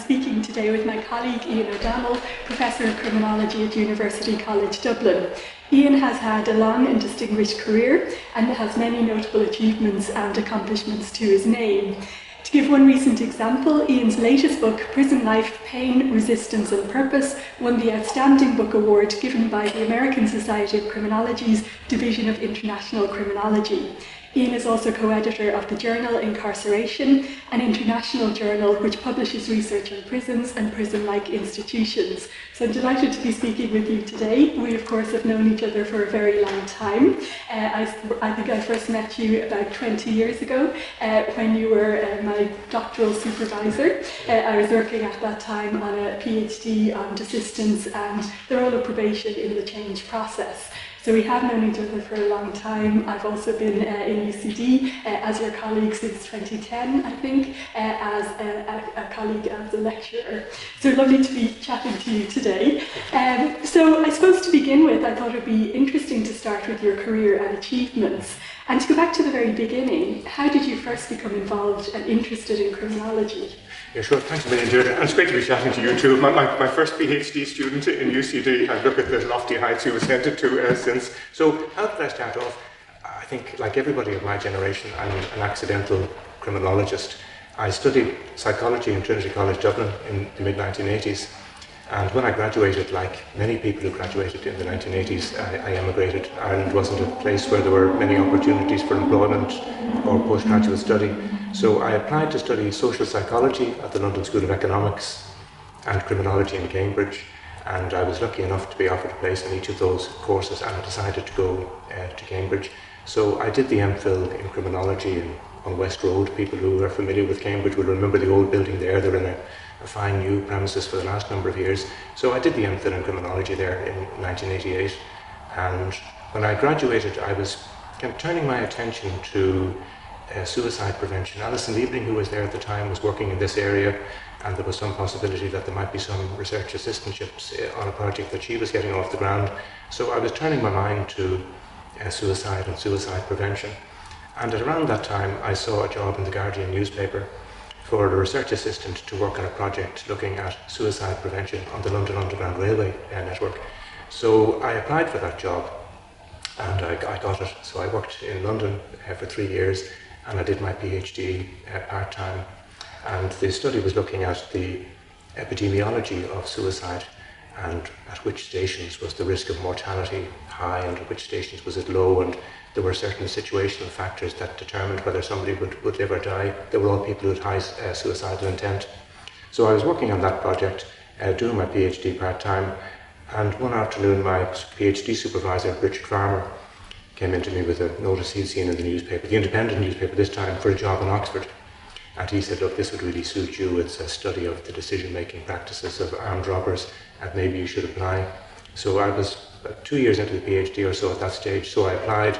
speaking today with my colleague Ian O'Donnell, Professor of Criminology at University College Dublin. Ian has had a long and distinguished career and has many notable achievements and accomplishments to his name. To give one recent example, Ian's latest book, Prison Life, Pain, Resistance and Purpose, won the Outstanding Book Award given by the American Society of Criminology's Division of International Criminology. Ian is also co-editor of the journal Incarceration, an international journal which publishes research on prisons and prison-like institutions. So I'm delighted to be speaking with you today. We, of course, have known each other for a very long time. I think I first met you about 20 years ago when you were my doctoral supervisor. I was working at that time on a PhD on desistance and the role of probation in the change process. So we have known each other for a long time. I've also been in UCD as your colleague since 2010, I think, as a colleague as a lecturer. So lovely to be chatting to you today. So I suppose to begin with, I thought it would be interesting to start with your career and achievements. And to go back to the very beginning, how did you first become involved and interested in criminology? Yeah, sure. Thanks a million, Deirdre. And it's great to be chatting to you too. My first PhD student in UCD, and look at the lofty heights you ascended to since. So how did I start off? I think, like everybody of my generation, I'm an accidental criminologist. I studied psychology in Trinity College Dublin in the mid-1980s. And when I graduated, like many people who graduated in the 1980s, I emigrated. Ireland wasn't a place where there were many opportunities for employment or postgraduate study. So I applied to study social psychology at the London School of Economics and criminology in Cambridge. And I was lucky enough to be offered a place in each of those courses, and I decided to go to Cambridge. So I did the MPhil in criminology on West Road. People who are familiar with Cambridge will remember the old building there. They're in a fine new premises for the last number of years. So I did the MPhil in criminology there in 1988. And when I graduated, I was kind of turning my attention to suicide prevention. Alison Lieven, who was there at the time, was working in this area, and there was some possibility that there might be some research assistantships on a project that she was getting off the ground. So I was turning my mind to suicide and suicide prevention. And at around that time, I saw a job in the Guardian newspaper for a research assistant to work on a project looking at suicide prevention on the London Underground Railway network. So I applied for that job and I got it. So I worked in London for 3 years, and I did my PhD part-time. And the study was looking at the epidemiology of suicide and at which stations was the risk of mortality high and at which stations was it low, and there were certain situational factors that determined whether somebody would live or die. They were all people who had high suicidal intent. So I was working on that project, doing my PhD part-time, and one afternoon my PhD supervisor, Richard Farmer, came into me with a notice he'd seen in the newspaper, the independent newspaper this time, for a job in Oxford. And he said, look, this would really suit you. It's a study of the decision-making practices of armed robbers, and maybe you should apply. So I was 2 years into the PhD or so at that stage, so I applied.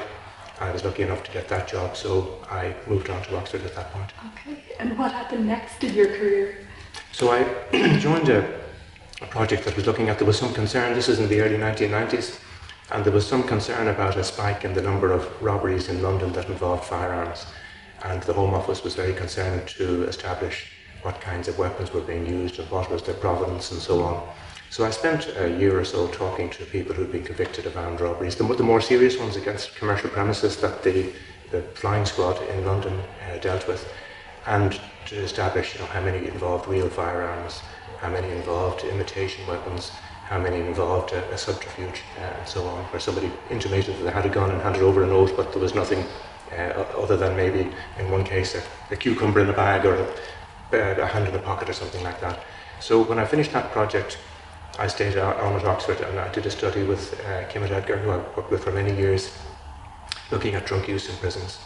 I was lucky enough to get that job, so I moved on to Oxford at that point. Okay, and what happened next in your career? So I joined a project that was looking at, there was some concern, this is in the early 1990s, and there was some concern about a spike in the number of robberies in London that involved firearms. And the Home Office was very concerned to establish what kinds of weapons were being used and what was their provenance and so on. So I spent a year or so talking to people who'd been convicted of armed robberies, the more serious ones against commercial premises that the flying squad in London dealt with, and to establish how many involved real firearms, how many involved imitation weapons, how many involved a subterfuge and so on, where somebody intimated that they had a gun and handed over a note, but there was nothing other than maybe in one case a cucumber in a bag or a hand in a pocket or something like that. So when I finished that project, I stayed on at Oxford and I did a study with Kim and Edgar, who I worked with for many years, looking at drug use in prisons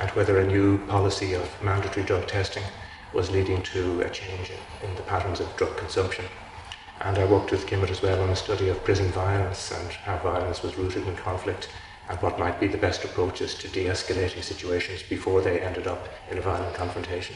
and whether a new policy of mandatory drug testing was leading to a change in the patterns of drug consumption. And I worked with Kim as well on a study of prison violence and how violence was rooted in conflict and what might be the best approaches to de-escalating situations before they ended up in a violent confrontation.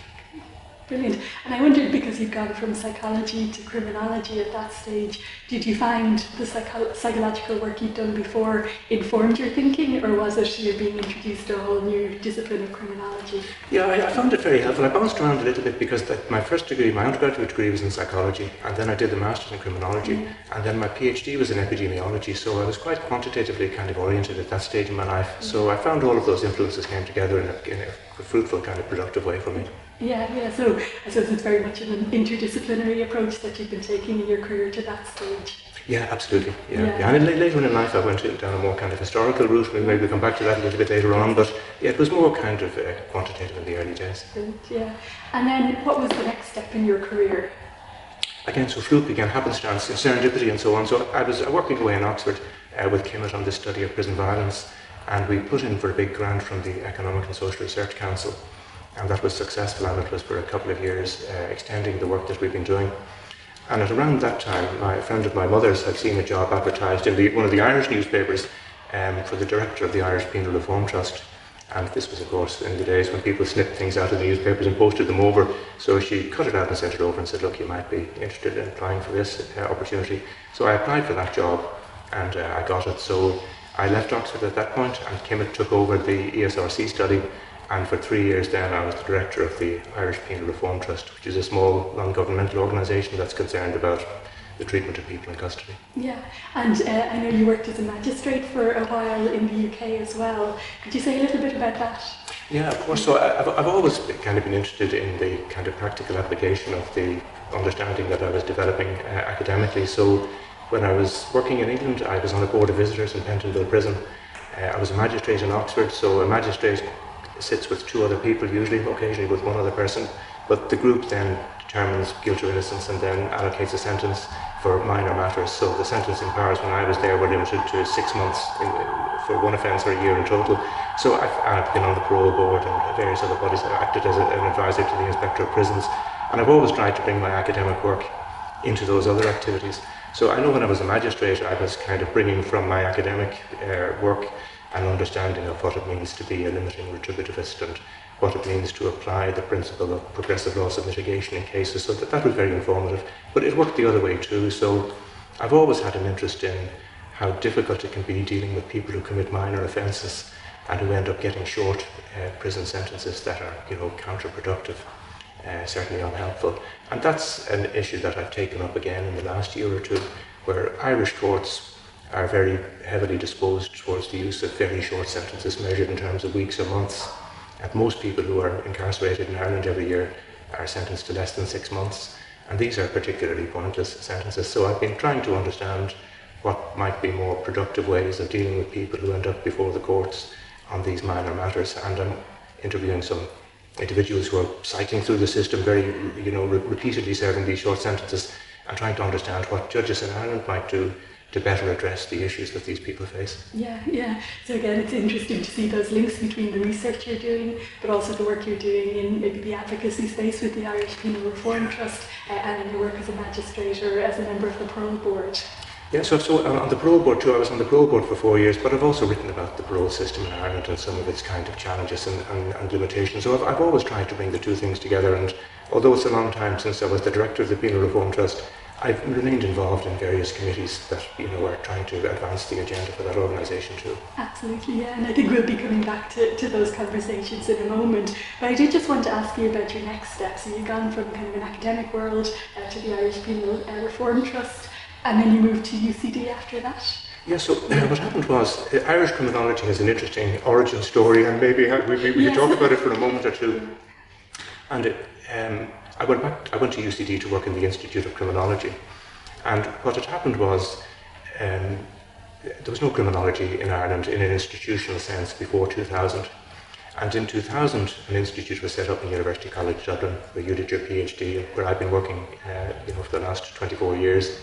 Brilliant. And I wondered, because you've gone from psychology to criminology at that stage, did you find the psychological work you'd done before informed your thinking, or was it you being introduced to a whole new discipline of criminology? Yeah, I found it very helpful. I bounced around a little bit because my first degree, my undergraduate degree, was in psychology, and then I did the master's in criminology, and then my PhD was in epidemiology, so I was quite quantitatively kind of oriented at that stage in my life. So I found all of those influences came together in a fruitful, kind of productive way for me. Yeah, so I suppose it's very much an interdisciplinary approach that you've been taking in your career to that stage. Yeah, absolutely. Yeah. And later in life I went down a more kind of historical route. Maybe we'll come back to that a little bit later on, but yeah, it was more kind of quantitative in the early days. Brilliant, yeah. And then what was the next step in your career? Again, so fluke, again, happenstance, serendipity and so on. So I was working away in Oxford with Kimmet on this study of prison violence, and we put in for a big grant from the Economic and Social Research Council, and that was successful, and it was for a couple of years, extending the work that we've been doing. And at around that time, a friend of my mother's had seen a job advertised in one of the Irish newspapers for the director of the Irish Penal Reform Trust. And this was, of course, in the days when people snipped things out of the newspapers and posted them over. So she cut it out and sent it over and said, look, you might be interested in applying for this opportunity. So I applied for that job, and I got it. So I left Oxford at that point, and Kimmet took over the ESRC study. And for 3 years then I was the director of the Irish Penal Reform Trust, which is a small non-governmental organisation that's concerned about the treatment of people in custody. Yeah, and I know you worked as a magistrate for a while in the UK as well. Could you say a little bit about that? Yeah, of course. So I've always kind of been interested in the kind of practical application of the understanding that I was developing academically. So when I was working in England, I was on a board of visitors in Pentonville Prison. I was a magistrate in Oxford, so a magistrate sits with 2 other people, usually, occasionally with 1 other person, but the group then determines guilt or innocence and then allocates a sentence for minor matters. So the sentencing powers when I was there were limited to 6 months for one offence or a year in total. So I've been on the parole board and various other bodies. I acted as an advisor to the Inspector of Prisons, and I've always tried to bring my academic work into those other activities. So I know when I was a magistrate, I was kind of bringing from my academic work an understanding of what it means to be a limiting retributivist and what it means to apply the principle of progressive loss of mitigation in cases. So that was very informative. But it worked the other way too. So I've always had an interest in how difficult it can be dealing with people who commit minor offences and who end up getting short prison sentences that are, counterproductive, certainly unhelpful. And that's an issue that I've taken up again in the last year or two, where Irish courts are very heavily disposed towards the use of very short sentences measured in terms of weeks or months. And most people who are incarcerated in Ireland every year are sentenced to less than 6 months, and these are particularly pointless sentences. So I've been trying to understand what might be more productive ways of dealing with people who end up before the courts on these minor matters, and I'm interviewing some individuals who are cycling through the system very, repeatedly serving these short sentences, and trying to understand what judges in Ireland might do to better address the issues that these people face. Yeah. So again, it's interesting to see those links between the research you're doing, but also the work you're doing in maybe the advocacy space with the Irish Penal Reform Trust, and in your work as a magistrate or as a member of the parole board. Yeah, so on the parole board too, I was on the parole board for 4 years, but I've also written about the parole system in Ireland and some of its kind of challenges and limitations. So I've always tried to bring the 2 things together, and although it's a long time since I was the director of the Penal Reform Trust, I've remained involved in various committees that are trying to advance the agenda for that organisation too. Absolutely, yeah, and I think we'll be coming back to those conversations in a moment. But I did just want to ask you about your next steps. So you've gone from kind of an academic world to the Irish Penal Reform Trust, and then you moved to UCD after that. Yeah, so what happened was Irish criminology has an interesting origin story, and maybe we could talk about it for a moment or two. And I went to UCD to work in the Institute of Criminology, and what had happened was there was no criminology in Ireland in an institutional sense before 2000, and in 2000 an institute was set up in University College Dublin where you did your PhD, where I've been working for the last 24 years,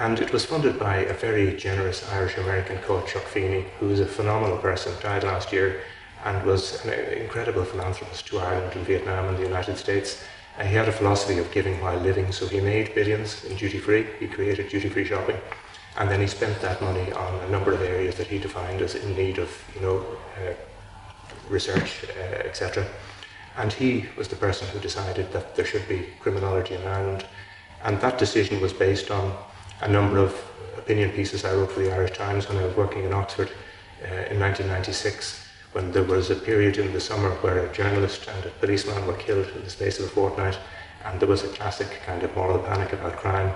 and it was funded by a very generous Irish-American coach, Chuck Feeney, who is a phenomenal person, died last year, and was an incredible philanthropist to Ireland and Vietnam and the United States. He had a philosophy of giving while living, so he made billions in duty-free. He created duty-free shopping, and then he spent that money on a number of areas that he defined as in need of, research, etc. And he was the person who decided that there should be criminology in Ireland. And that decision was based on a number of opinion pieces I wrote for the Irish Times when I was working in Oxford in 1996, when there was a period in the summer where a journalist and a policeman were killed in the space of a fortnight, and there was a classic kind of moral panic about crime,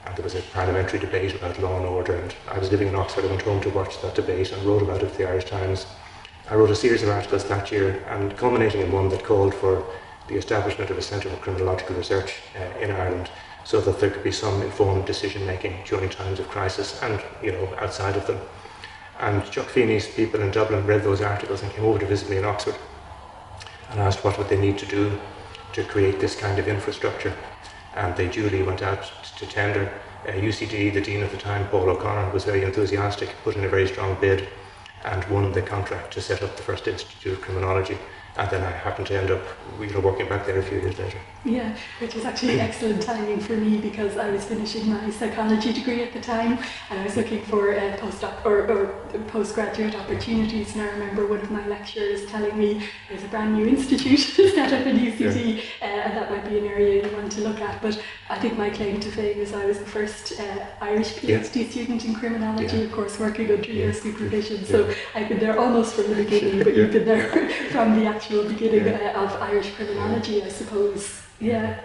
and there was a parliamentary debate about law and order, and I was living in Oxford. I went home to watch that debate and wrote about it for the Irish Times. I wrote a series of articles that year, and culminating in one that called for the establishment of a Centre for Criminological Research in Ireland, so that there could be some informed decision-making during times of crisis and, outside of them. And Chuck Feeney's people in Dublin read those articles and came over to visit me in Oxford and asked what would they need to do to create this kind of infrastructure. And they duly went out to tender. UCD, the dean at the time, Paul O'Connor, was very enthusiastic, put in a very strong bid, and won the contract to set up the first Institute of Criminology. And then I happened to end up working back there a few years later. Yeah, which was actually excellent timing for me, because I was finishing my psychology degree at the time, and I was looking for postgraduate opportunities. And I remember one of my lecturers telling me there's a brand new institute set up in UCD, and that might be an area you want to look at. But I think my claim to fame is I was the first Irish PhD student in criminology, of course, working under your supervision. So I've been there almost from the beginning, but you've been there from the actual beginning of Irish criminology, I suppose. Yeah.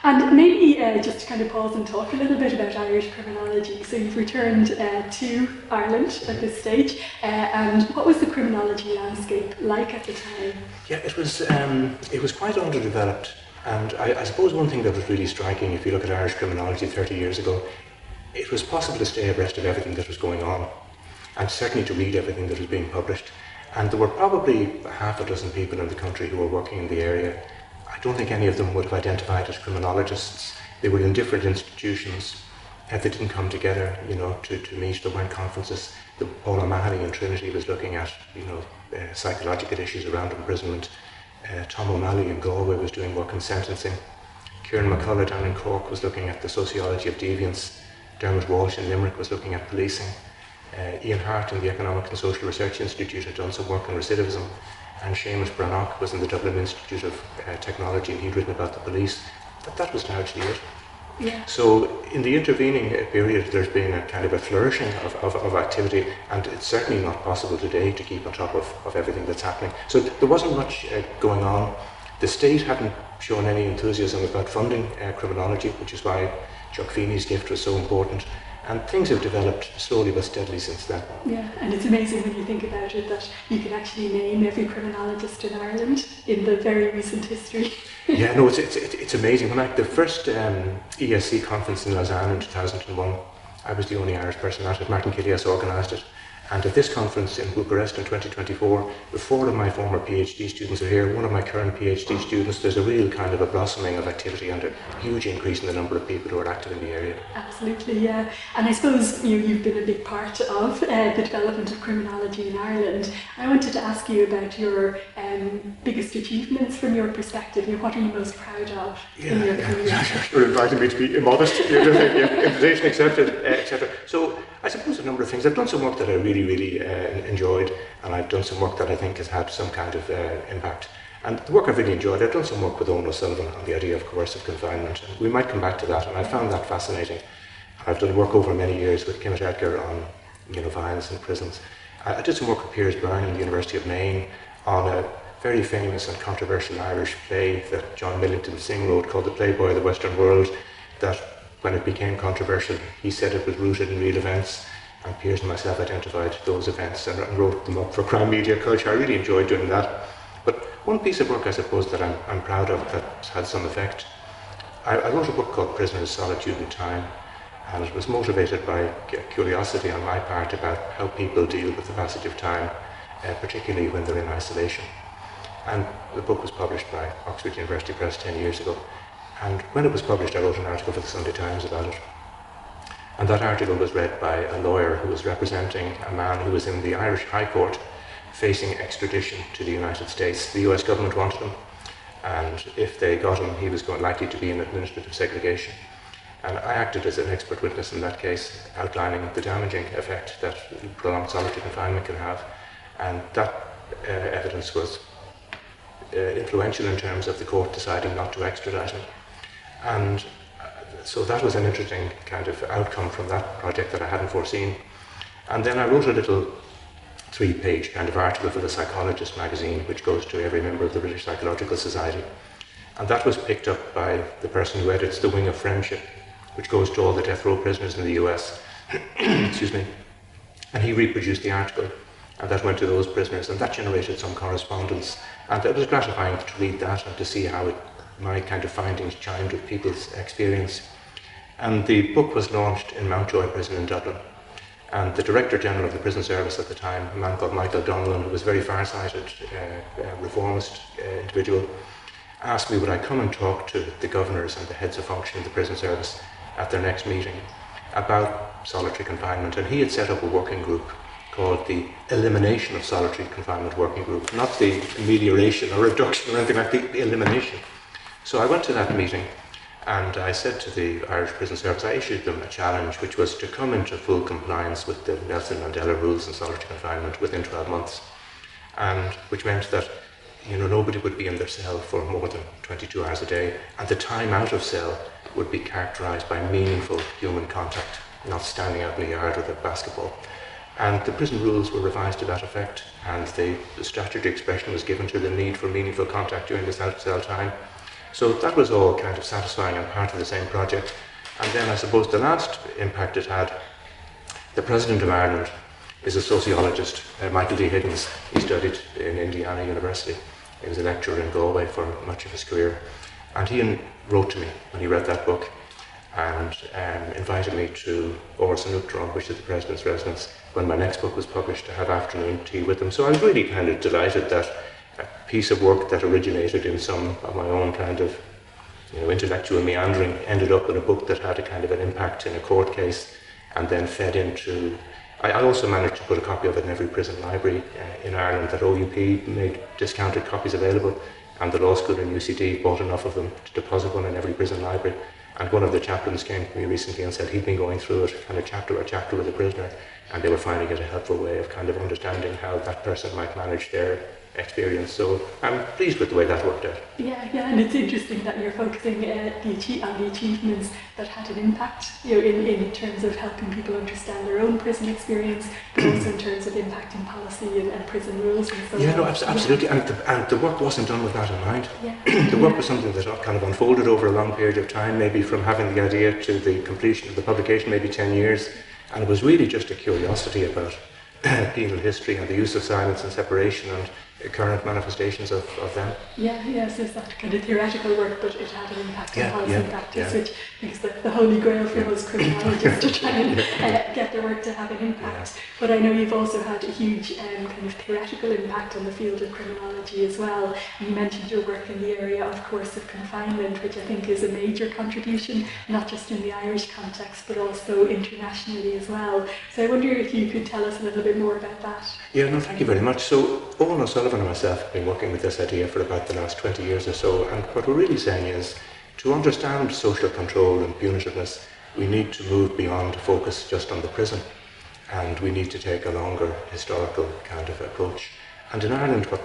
And maybe just to kind of pause and talk a little bit about Irish criminology. So you've returned to Ireland at this stage, and what was the criminology landscape like at the time? Yeah, it was quite underdeveloped, and I suppose one thing that was really striking, if you look at Irish criminology 30 years ago, it was possible to stay abreast of everything that was going on, and certainly to read everything that was being published. And there were probably half a dozen people in the country who were working in the area. I don't think any of them would have identified as criminologists. They were in different institutions. They didn't come together, to meet. There weren't conferences. Paul O'Mahony in Trinity was looking at, psychological issues around imprisonment. Tom O'Malley in Galway was doing work in sentencing. Kieran McCullough down in Cork was looking at the sociology of deviance. Dermot Walsh in Limerick was looking at policing. Ian Hart in the Economic and Social Research Institute had done some work on recidivism, and Seamus Brannock was in the Dublin Institute of Technology, and he'd written about the police. That was largely it. Yeah. So in the intervening period, there's been a kind of a flourishing of activity, and it's certainly not possible today to keep on top of everything that's happening. So there wasn't much going on. The state hadn't shown any enthusiasm about funding criminology, which is why Chuck Feeney's gift was so important. And things have developed slowly but steadily since then. Yeah, and it's amazing when you think about it that you can actually name every criminologist in Ireland in the very recent history. Yeah, no, it's amazing. When the first ESC conference in Lausanne in 2001, I was the only Irish person at it. Martin Killias organised it. And at this conference in Bucharest in 2024, 4 of my former PhD students are here, one of my current PhD students. There's a real kind of a blossoming of activity and a huge increase in the number of people who are active in the area. Absolutely, yeah. And I suppose you've been a big part of the development of criminology in Ireland. I wanted to ask you about your biggest achievements from your perspective. What are you most proud of in your career? You're inviting me to be immodest. Invitation accepted, etc. So I suppose a number of things. I've done some work that I really enjoyed, and I've done some work that I think has had some kind of impact. And the work I've really enjoyed, I've done some work with Owen O'Sullivan on the idea of coercive confinement, and we might come back to that, and I found that fascinating. I've done work over many years with Kimmet Edgar on violence in prisons. I did some work with Piers Byrne in the University of Maine on a very famous and controversial Irish play that John Millington Synge wrote called The Playboy of the Western World, that when it became controversial, he said it was rooted in real events, and Piers and myself identified those events and wrote them up for Crime Media Culture. I really enjoyed doing that. But one piece of work I suppose that I'm proud of that's had some effect, I wrote a book called Prisoner's Solitude and Time, and it was motivated by curiosity on my part about how people deal with the passage of time, particularly when they're in isolation. And the book was published by Oxford University Press 10 years ago. And when it was published, I wrote an article for the Sunday Times about it. And that article was read by a lawyer who was representing a man who was in the Irish High Court facing extradition to the United States. The US government wanted him, and if they got him, he was likely to be in administrative segregation. And I acted as an expert witness in that case, outlining the damaging effect that prolonged solitary confinement can have. And that evidence was influential in terms of the court deciding not to extradite him. And so that was an interesting kind of outcome from that project that I hadn't foreseen. And then I wrote a little 3-page kind of article for the Psychologist magazine, which goes to every member of the British Psychological Society. And that was picked up by the person who edits the Wing of Friendship, which goes to all the death row prisoners in the US. Excuse me. And he reproduced the article, and that went to those prisoners, and that generated some correspondence. And it was gratifying to read that and to see how my kind of findings chimed with people's experience. And the book was launched in Mountjoy Prison in Dublin. And the Director General of the Prison Service at the time, a man called Michael Donlan, who was a very far-sighted, reformist individual, asked me would I come and talk to the governors and the heads of function of the prison service at their next meeting about solitary confinement. And he had set up a working group called the Elimination of Solitary Confinement Working Group, not the amelioration or reduction or anything like that, the elimination. So I went to that meeting, and I said to the Irish Prison Service, I issued them a challenge, which was to come into full compliance with the Nelson Mandela rules on solitary confinement within 12 months, and which meant that nobody would be in their cell for more than 22 hours a day, and the time out of cell would be characterised by meaningful human contact, not standing out in the yard with a basketball. And the prison rules were revised to that effect, and the statutory expression was given to the need for meaningful contact during this out-of-cell time. So that was all kind of satisfying and part of the same project. And then I suppose the last impact it had, the President of Ireland is a sociologist, Michael D. Higgins. He studied in Indiana University. He was a lecturer in Galway for much of his career. And he wrote to me when he read that book and invited me to Orson Uachtaráin, which is the President's residence, when my next book was published, to have afternoon tea with him. So I was really kind of delighted that a piece of work that originated in some of my own kind of intellectual meandering ended up in a book that had a kind of an impact in a court case, and then fed into... I also managed to put a copy of it in every prison library in Ireland that OUP made discounted copies available, and the law school in UCD bought enough of them to deposit one in every prison library. And one of the chaplains came to me recently and said he'd been going through it kind of chapter by chapter with a prisoner, and they were finding it a helpful way of kind of understanding how that person might manage their experience. So I'm pleased with the way that worked out. Yeah, and it's interesting that you're focusing on the achievements that had an impact, in terms of helping people understand their own prison experience, but also in terms of impacting policy and prison rules and so on. No, absolutely. And the work wasn't done with that in mind. The work was something that kind of unfolded over a long period of time, maybe from having the idea to the completion of the publication, maybe 10 years. And it was really just a curiosity about penal history and the use of silence and separation and current manifestations of them. So it's that kind of theoretical work, but it had an impact on policy and practice, which makes the holy grail for most criminologists to try and get their work to have an impact. But I know you've also had a huge kind of theoretical impact on the field of criminology as well. And you mentioned your work in the area of coercive confinement, which I think is a major contribution, not just in the Irish context, but also internationally as well. So I wonder if you could tell us a little bit more about that. Thank you very much. So Owen O'Sullivan and myself have been working with this idea for about the last 20 years or so, and what we're really saying is, to understand social control and punitiveness, we need to move beyond to focus just on the prison, and we need to take a longer historical kind of approach. And in Ireland, what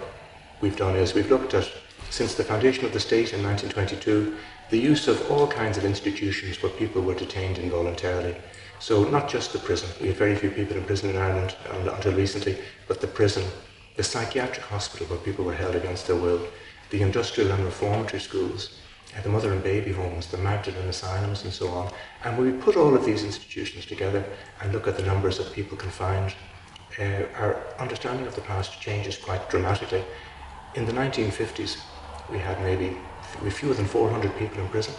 we've done is we've looked at, since the foundation of the state in 1922, the use of all kinds of institutions where people were detained involuntarily. So not just the prison. We had very few people in prison in Ireland until recently, but the prison, the psychiatric hospital where people were held against their will, the industrial and reformatory schools, the mother and baby homes, the Magdalen asylums and so on. And when we put all of these institutions together and look at the numbers of people confined, our understanding of the past changes quite dramatically. In the 1950s, we had fewer than 400 people in prison,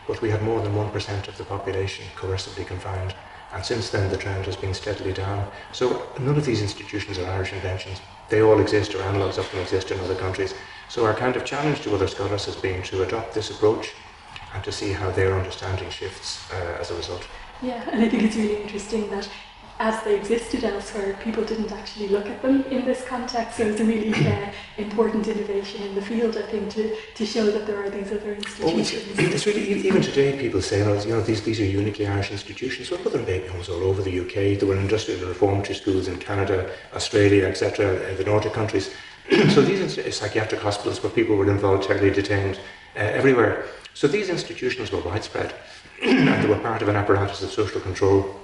but we had more than 1% of the population coercively confined. And since then, the trend has been steadily down. So none of these institutions are Irish inventions. They all exist, or analogues of them exist in other countries. So our kind of challenge to other scholars has been to adopt this approach and to see how their understanding shifts as a result. And I think it's really interesting that as they existed elsewhere, people didn't actually look at them in this context. So it's a really important innovation in the field, I think, to show that there are these other institutions. It's really, even today, people say, these are uniquely Irish institutions. Well, mother and baby homes all over the UK. There were industrial and reformatory schools in Canada, Australia, etc., the Nordic countries. So these psychiatric hospitals where people were involuntarily detained everywhere. So these institutions were widespread and they were part of an apparatus of social control.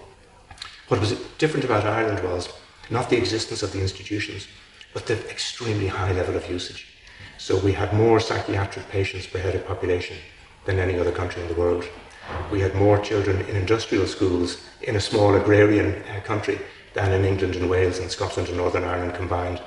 What was different about Ireland was not the existence of the institutions, but the extremely high level of usage. So we had more psychiatric patients per head of population than any other country in the world. We had more children in industrial schools in a small agrarian country than in England and Wales and Scotland and Northern Ireland combined.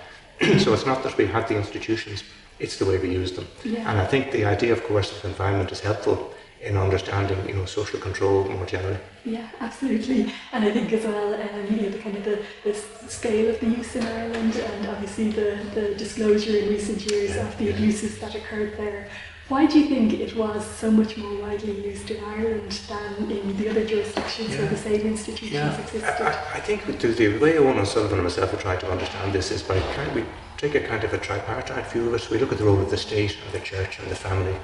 So it's not that we had the institutions, it's the way we use them. Yeah. And I think the idea of coercive confinement is helpful in understanding, social control more generally. Yeah, absolutely. And I think as well, the kind of the scale of the use in Ireland, and obviously the disclosure in recent years of the abuses that occurred there. Why do you think it was so much more widely used in Ireland than in the other jurisdictions where the same institutions existed? I think the way Owen O'Sullivan and myself have tried to understand this is by we take a kind of a tripartite view of it. We look at the role of the state and the church and the family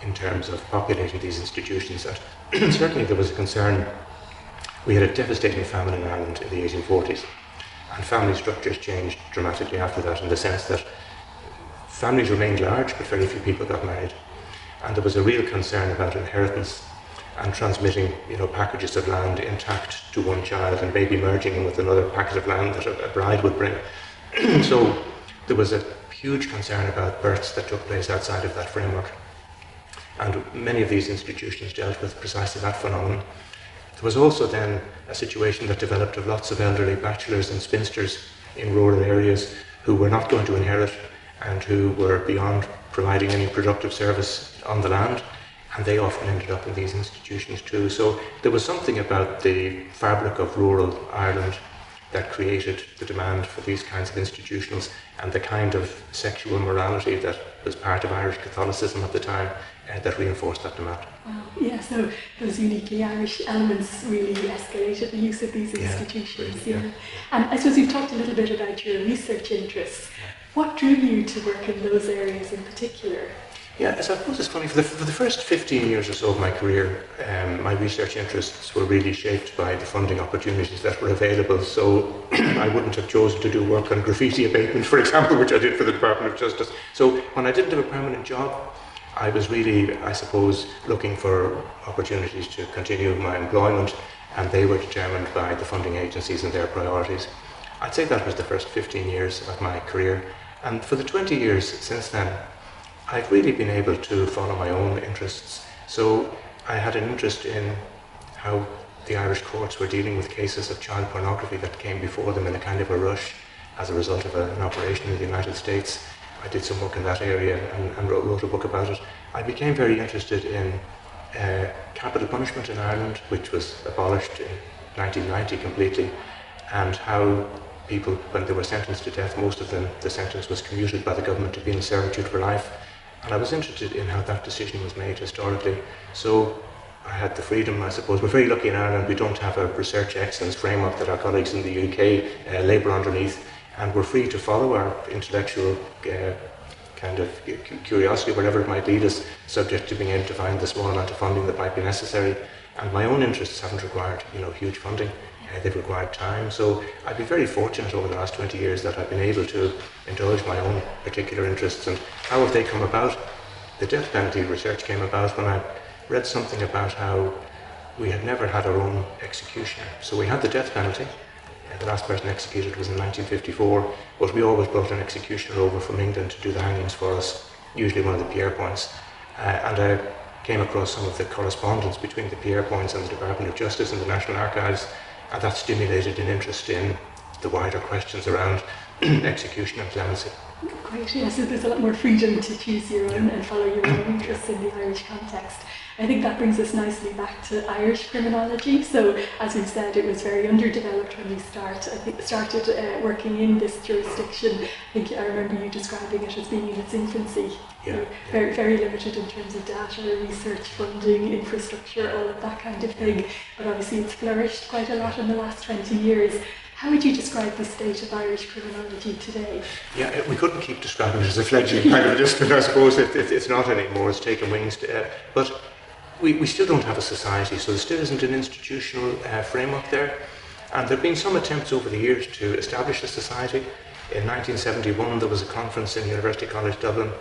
in terms of populating these institutions. That certainly there was a concern. We had a devastating famine in Ireland in the 1840s, and family structures changed dramatically after that, in the sense that families remained large but very few people got married, and there was a real concern about inheritance and transmitting packages of land intact to one child and maybe merging in with another packet of land that a bride would bring. So there was a huge concern about births that took place outside of that framework. And many of these institutions dealt with precisely that phenomenon. There was also then a situation that developed of lots of elderly bachelors and spinsters in rural areas who were not going to inherit and who were beyond providing any productive service on the land, and they often ended up in these institutions too. So there was something about the fabric of rural Ireland that created the demand for these kinds of institutionals, and the kind of sexual morality that was part of Irish Catholicism at the time that reinforced that demand. Wow. Yeah, so those uniquely Irish elements really escalated the use of these institutions. Yeah. And I suppose you've talked a little bit about your research interests. What drew you to work in those areas in particular? Yeah, I suppose it's funny, for the first 15 years or so of my career, my research interests were really shaped by the funding opportunities that were available. So I wouldn't have chosen to do work on graffiti abatement, for example, which I did for the Department of Justice. So when I didn't have a permanent job, I was really, I suppose, looking for opportunities to continue my employment, and they were determined by the funding agencies and their priorities. I'd say that was the first 15 years of my career. And for the 20 years since then, I've really been able to follow my own interests. So I had an interest in how the Irish courts were dealing with cases of child pornography that came before them in a kind of a rush as a result of an operation in the United States. I did some work in that area and wrote a book about it. I became very interested in capital punishment in Ireland, which was abolished in 1990 completely, and how people, when they were sentenced to death, most of them, the sentence was commuted by the government to penal servitude for life. And I was interested in how that decision was made historically. So I had the freedom, I suppose. We're very lucky in Ireland. We don't have a research excellence framework that our colleagues in the UK labour underneath, and we're free to follow our intellectual kind of curiosity, wherever it might lead us, subject to being able to find the small amount of funding that might be necessary. And my own interests haven't required, huge funding. They've required time. So I've been very fortunate over the last 20 years that I've been able to indulge my own particular interests. And how have they come about? The death penalty research came about when I read something about how we had never had our own executioner. So we had the death penalty. The last person executed was in 1954, but we always brought an executioner over from England to do the hangings for us, usually one of the Pierre points. And I came across some of the correspondence between the Pierre points and the Department of Justice and the National Archives, and that stimulated an interest in the wider questions around execution and clemency. Great, yeah, so there's a lot more freedom to choose your own and follow your own interests in the Irish context. I think that brings us nicely back to Irish criminology. So, as we've said, it was very underdeveloped when we started working in this jurisdiction. I think I remember you describing it as being in its infancy. Very, very limited in terms of data, research, funding, infrastructure, all of that kind of thing. But obviously it's flourished quite a lot in the last 20 years. How would you describe the state of Irish criminology today? Yeah, we couldn't keep describing it as a fledgling kind of a discipline. I suppose it's not anymore. It's taken wings. But we still don't have a society, so there still isn't an institutional framework there. And there have been some attempts over the years to establish a society. In 1971 there was a conference in University College Dublin,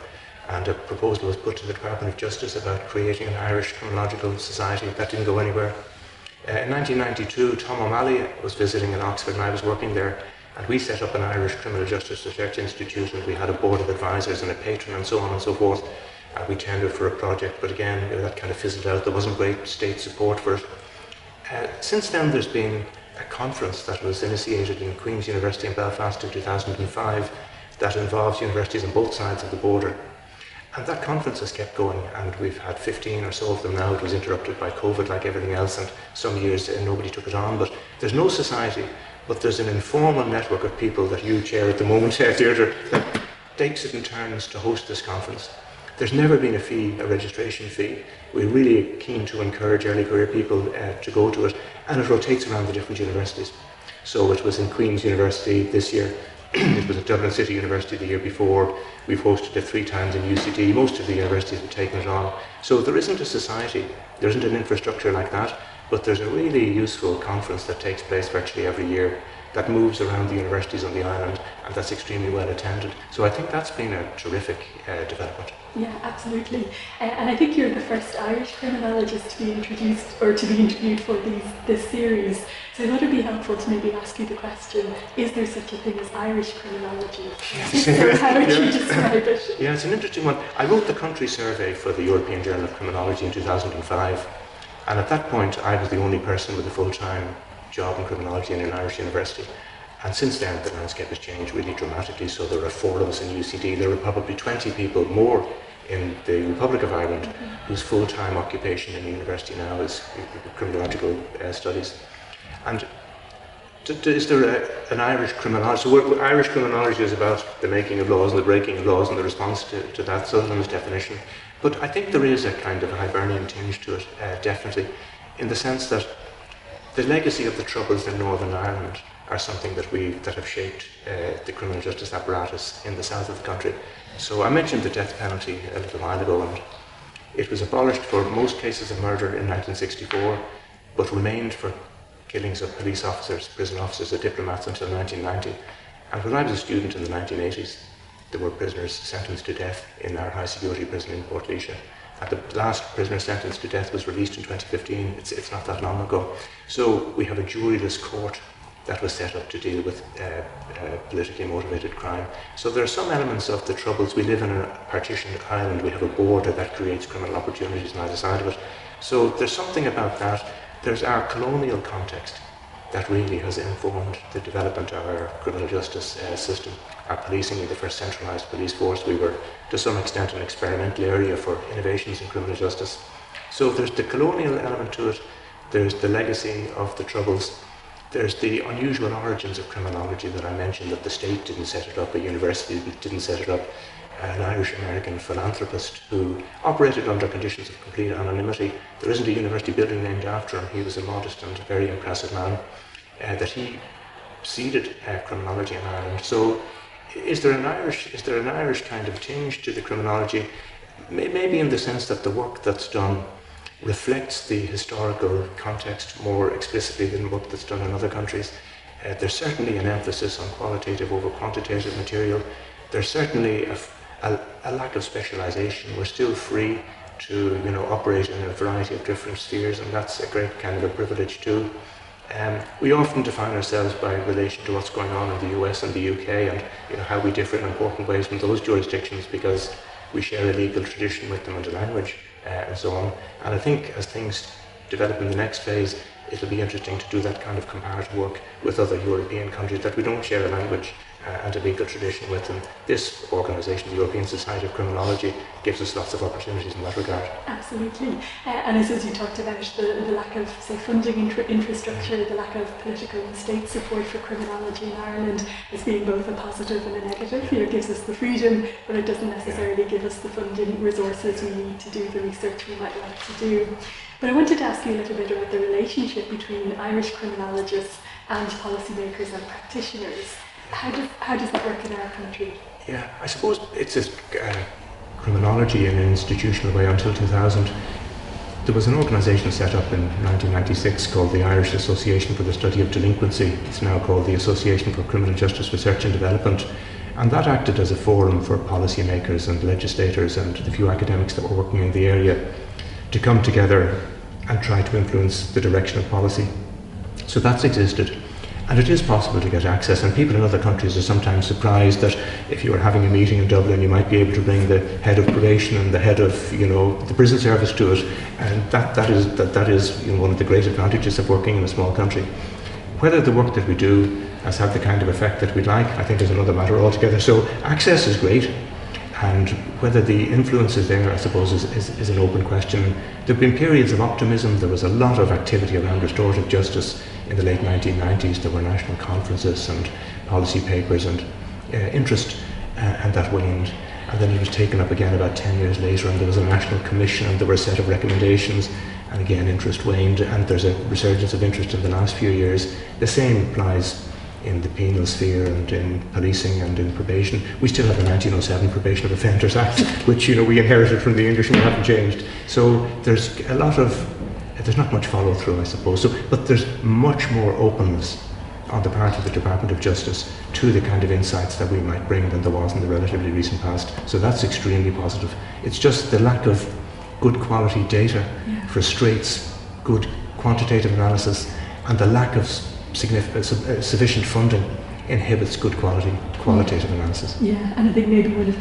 and a proposal was put to the Department of Justice about creating an Irish Criminological Society. That didn't go anywhere. In 1992, Tom O'Malley was visiting in Oxford and I was working there, and we set up an Irish Criminal Justice Research Institute, and we had a board of advisors and a patron and so on and so forth. We tendered for a project, but again, that kind of fizzled out. There wasn't great state support for it. Since then, there's been a conference that was initiated in Queen's University in Belfast in 2005 that involves universities on both sides of the border. And that conference has kept going, and we've had 15 or so of them now. It was interrupted by COVID like everything else, and some years nobody took it on. But there's no society, but there's an informal network of people that you chair at the moment, Deirdre, that takes it in turns to host this conference. There's never been a fee, a registration fee. We're really keen to encourage early career people to go to it, and it rotates around the different universities. So it was in Queen's University this year, it was at Dublin City University the year before, we've hosted it 3 times in UCD, most of the universities have taken it on. So there isn't a society, there isn't an infrastructure like that, but there's a really useful conference that takes place virtually every year that moves around the universities on the island, and that's extremely well attended. So I think that's been a terrific development. Yeah, absolutely. And I think you're the first Irish criminologist to be introduced or to be interviewed for this series. So I thought it would be helpful to maybe ask you the question, is there such a thing as Irish criminology? So how would you describe it? Yeah, it's an interesting one. I wrote the country survey for the European Journal of Criminology in 2005, and at that point I was the only person with a full-time job in criminology in an Irish university. And since then the landscape has changed really dramatically, so there are 4 of us in UCD. There are probably 20 people more in the Republic of Ireland whose full-time occupation in the university now is criminological studies. And is there an Irish criminology? So Irish criminology is about the making of laws and the breaking of laws and the response to that, Sutherland's definition. But I think there is a kind of a Hibernian tinge to it, definitely, in the sense that the legacy of the Troubles in Northern Ireland are something that have shaped the criminal justice apparatus in the south of the country. So I mentioned the death penalty a little while ago, and it was abolished for most cases of murder in 1964, but remained for killings of police officers, prison officers, and diplomats until 1990. And when I was a student in the 1980s, there were prisoners sentenced to death in our high security prison in Portlaoise. And the last prisoner sentenced to death was released in 2015. It's not that long ago. So we have a juryless court that was set up to deal with politically motivated crime. So there are some elements of the Troubles. We live in a partitioned island. We have a border that creates criminal opportunities on either side of it. So there's something about that. There's our colonial context that really has informed the development of our criminal justice system. Our policing, the first centralised police force, we were to some extent an experimental area for innovations in criminal justice. So there's the colonial element to it, there's the legacy of the Troubles, there's the unusual origins of criminology that I mentioned, that the state didn't set it up, a university didn't set it up, an Irish-American philanthropist who operated under conditions of complete anonymity. There isn't a university building named after him. He was a modest and very impressive man, that he seeded criminology in Ireland. So is there an Irish kind of tinge to the criminology? Maybe in the sense that the work that's done reflects the historical context more explicitly than work that's done in other countries. There's certainly an emphasis on qualitative over quantitative material. There's certainly a lack of specialisation. We're still free to operate in a variety of different spheres, and that's a great kind of a privilege too. We often define ourselves by relation to what's going on in the US and the UK, and how we differ in important ways from those jurisdictions because we share a legal tradition with them and a language and so on. And I think as things develop in the next phase, it'll be interesting to do that kind of comparative work with other European countries that we don't share a language and a legal tradition with. And this organisation, the European Society of Criminology, gives us lots of opportunities in that regard. Absolutely. And as you talked about, the lack of, say, funding infrastructure, the lack of political and state support for criminology in Ireland as being both a positive and a negative. It gives us the freedom, but it doesn't necessarily give us the funding resources we need to do the research we might like to do. But I wanted to ask you a little bit about the relationship between Irish criminologists and policymakers and practitioners. How does that work in our country? Yeah, I suppose it's a criminology in an institutional way until 2000 there was an organisation set up in 1996 called the Irish Association for the Study of Delinquency. It's now called the Association for Criminal Justice Research and Development. And that acted as a forum for policymakers and legislators and the few academics that were working in the area to come together and try to influence the direction of policy. So that's existed. And it is possible to get access, and people in other countries are sometimes surprised that if you were having a meeting in Dublin, you might be able to bring the head of probation and the head of, the prison service to it, and that is one of the great advantages of working in a small country. Whether the work that we do has had the kind of effect that we'd like, I think is another matter altogether. So access is great, and whether the influence is there, I suppose, is an open question. There have been periods of optimism. There was a lot of activity around restorative justice in the late 1990s. There were national conferences and policy papers and interest, and that waned. And then it was taken up again about 10 years later, and there was a national commission, and there were a set of recommendations, and again interest waned, and there's a resurgence of interest in the last few years. The same applies in the penal sphere and in policing and in probation. We still have the 1907 Probation of Offenders Act, which we inherited from the English and we haven't changed. So there's there's not much follow through, I suppose. But there's much more openness on the part of the Department of Justice to the kind of insights that we might bring than there was in the relatively recent past. So that's extremely positive. It's just the lack of good quality data frustrates good quantitative analysis, and the lack of sufficient funding inhibits good qualitative analysis. Yeah, and I think maybe one of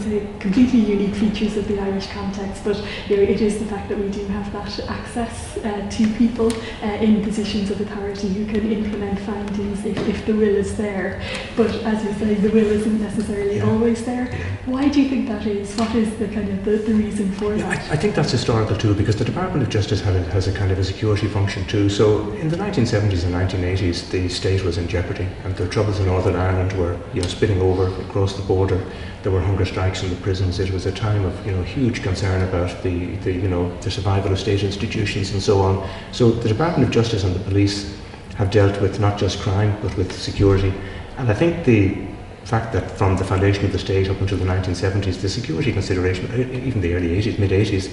the completely unique features of the Irish context, but it is the fact that we do have that access to people in positions of authority who can implement findings if the will is there. But as you say, the will isn't necessarily always there. Why do you think that is? What is the kind of the reason for that? I think that's historical too, because the Department of Justice has a kind of a security function too. So in the 1970s and 1980s, the state was in jeopardy, and the troubles in Northern Ireland were spilling over across the border. There were hunger strikes in the prisons. It was a time of huge concern about the survival of state institutions and so on. So the Department of Justice and the police have dealt with not just crime but with security. And I think the fact that from the foundation of the state up until the 1970s, the security consideration, even the early 80s, mid-80s,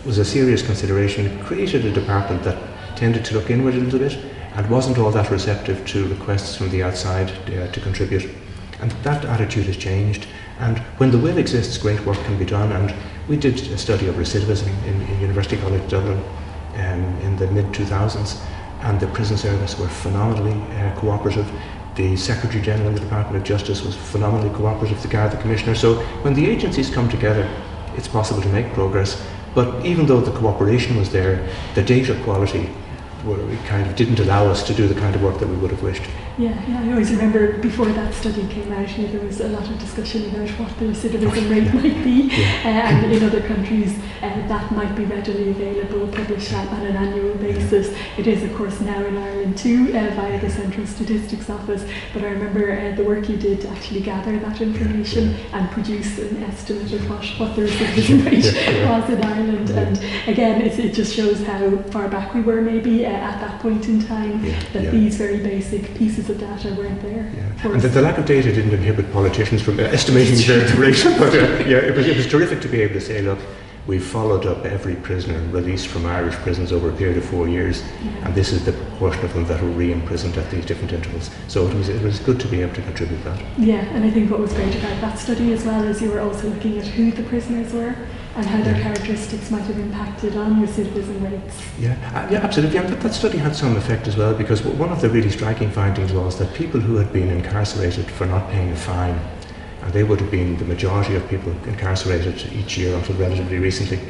was a serious consideration. It created a department that tended to look inward a little bit and wasn't all that receptive to requests from the outside to contribute. And that attitude has changed. And when the will exists, great work can be done. And we did a study of recidivism in University College Dublin in the mid-2000s, and the prison service were phenomenally cooperative. The Secretary General in the Department of Justice was phenomenally cooperative, the Garda Commissioner. So when the agencies come together, it's possible to make progress. But even though the cooperation was there, the data quality kind of didn't allow us to do the kind of work that we would have wished. Yeah, I always remember before that study came out, there was a lot of discussion about what the recidivism rate might be, and in other countries that might be readily available, published on an annual basis. It is, of course, now in Ireland too, via the Central Statistics Office, but I remember the work you did to actually gather that information and produce an estimate of what the recidivism rate was in Ireland. And again, it just shows how far back we were maybe at that point in time, that these very basic pieces of data weren't there. And the lack of data didn't inhibit politicians from estimating the rate, but it was terrific to be able to say, look, we've followed up every prisoner released from Irish prisons over a period of 4 years, and this is the proportion of them that were re-imprisoned at these different intervals. So it was good to be able to contribute that. Yeah, and I think what was great about that study as well is you were also looking at who the prisoners were and how their characteristics might have impacted on recidivism rates. Yeah, absolutely. And that study had some effect as well, because one of the really striking findings was that people who had been incarcerated for not paying a fine, and they would have been the majority of people incarcerated each year until relatively recently,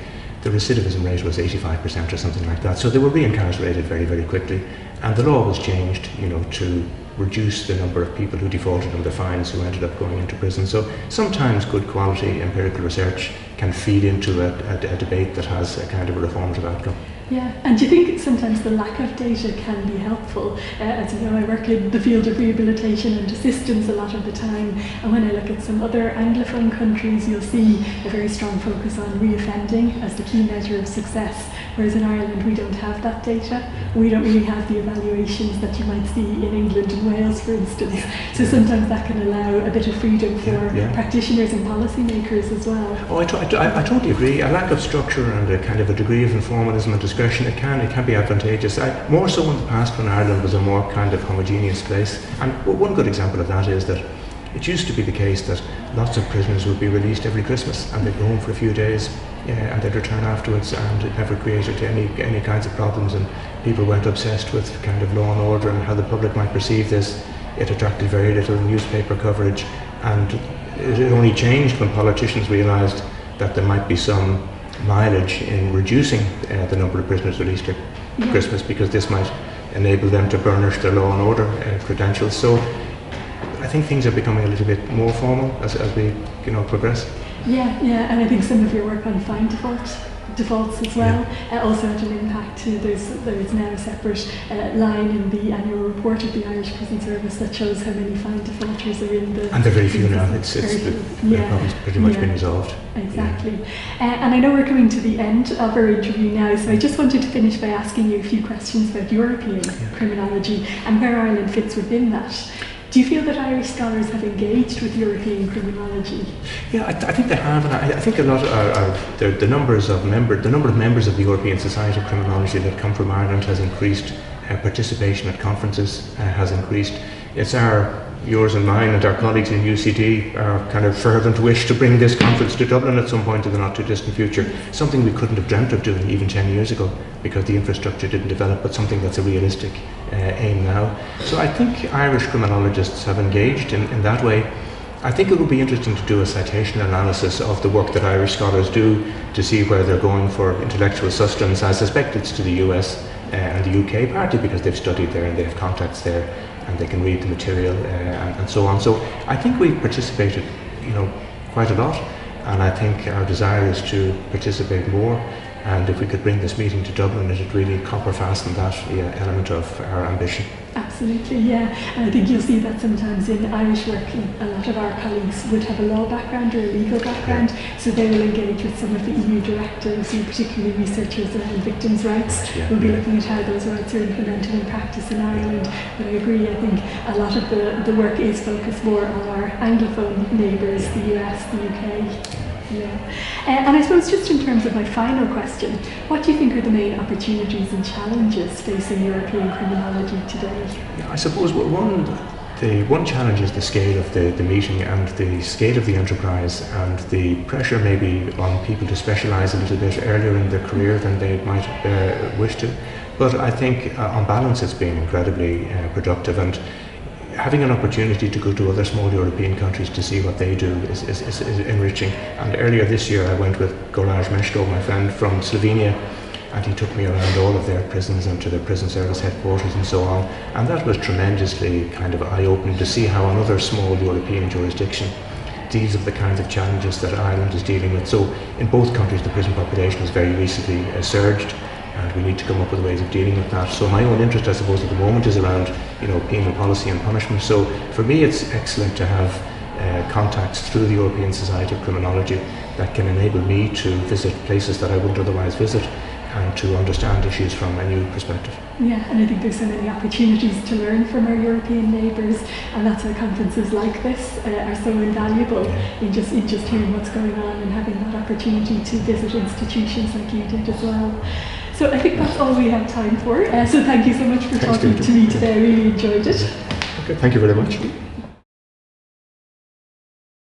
the recidivism rate was 85% or something like that. So they were reincarcerated very, very quickly. And the law was changed, to reduce the number of people who defaulted on the fines who ended up going into prison. So sometimes good quality empirical research can feed into a debate that has a kind of a reformative outcome. Yeah, and do you think sometimes the lack of data can be helpful? As you know, I work in the field of rehabilitation and assistance a lot of the time, and when I look at some other Anglophone countries, you'll see a very strong focus on reoffending as the key measure of success. whereas in Ireland we don't have that data. We don't really have the evaluations that you might see in England and Wales, for instance. So sometimes that can allow a bit of freedom for practitioners and policymakers as well. Oh, I totally agree. A lack of structure and a kind of a degree of informalism and discretion, it can be advantageous. More so in the past when Ireland was a more kind of homogeneous place. And one good example of that is that it used to be the case that lots of prisoners would be released every Christmas and they'd go home for a few days and they'd return afterwards, and it never created any kinds of problems, and people weren't obsessed with kind of law and order and how the public might perceive this. It attracted very little newspaper coverage, and it only changed when politicians realised that there might be some mileage in reducing the number of prisoners released at Christmas, because this might enable them to burnish their law and order credentials. So I think things are becoming a little bit more formal as we progress. Yeah, and I think some of your work on fine defaults as well also had an impact too. There's now a separate line in the annual report of the Irish Prison Service that shows how many fine defaulters are in the... And they're very few now. The problem's pretty much been resolved. Exactly. And I know we're coming to the end of our interview now, so I just wanted to finish by asking you a few questions about European criminology and where Ireland fits within that. Do you feel that Irish scholars have engaged with European criminology? Yeah, I think they have, and I think a lot the number of members of the European Society of Criminology that come from Ireland has increased. Participation at conferences has increased. It's yours and mine and our colleagues in UCD our kind of fervent wish to bring this conference to Dublin at some point in the not too distant future. Something we couldn't have dreamt of doing even 10 years ago because the infrastructure didn't develop, but something that's a realistic aim now. So I think Irish criminologists have engaged in that way. I think it would be interesting to do a citation analysis of the work that Irish scholars do to see where they're going for intellectual sustenance. I suspect it's to the US and the UK, partly because they've studied there and they have contacts there and they can read the material and so on. So I think we've participated, quite a lot, and I think our desire is to participate more. And if we could bring this meeting to Dublin, it would really copper fasten that element of our ambition. Absolutely, yeah. And I think you'll see that sometimes in Irish work, a lot of our colleagues would have a law background or a legal background, so they will engage with some of the EU directives, and particularly researchers around victims' rights. We'll be looking at how those rights are implemented in practice in Ireland. But I agree, I think a lot of the work is focused more on our Anglophone neighbours, the US, the UK. Yeah. And I suppose just in terms of my final question, what do you think are the main opportunities and challenges facing European criminology today? Yeah, I suppose one challenge is the scale of the meeting and the scale of the enterprise, and the pressure maybe on people to specialise a little bit earlier in their career than they might wish to. But I think on balance it's been incredibly productive, and having an opportunity to go to other small European countries to see what they do is enriching. And earlier this year I went with Golaj Meško, my friend from Slovenia, and he took me around all of their prisons and to their prison service headquarters and so on. And that was tremendously kind of eye-opening to see how another small European jurisdiction deals with the kinds of challenges that Ireland is dealing with. So in both countries the prison population has very recently surged, and we need to come up with ways of dealing with that. So my own interest, I suppose, at the moment is around, penal policy and punishment. So for me, it's excellent to have contacts through the European Society of Criminology that can enable me to visit places that I wouldn't otherwise visit, and to understand issues from a new perspective. Yeah, and I think there's so many opportunities to learn from our European neighbours, and that's why conferences like this are so invaluable in just hearing what's going on and having that opportunity to visit institutions like you did as well. So I think that's all we have time for. So thank you so much for talking to me today. I really enjoyed it. Okay, thank you very much.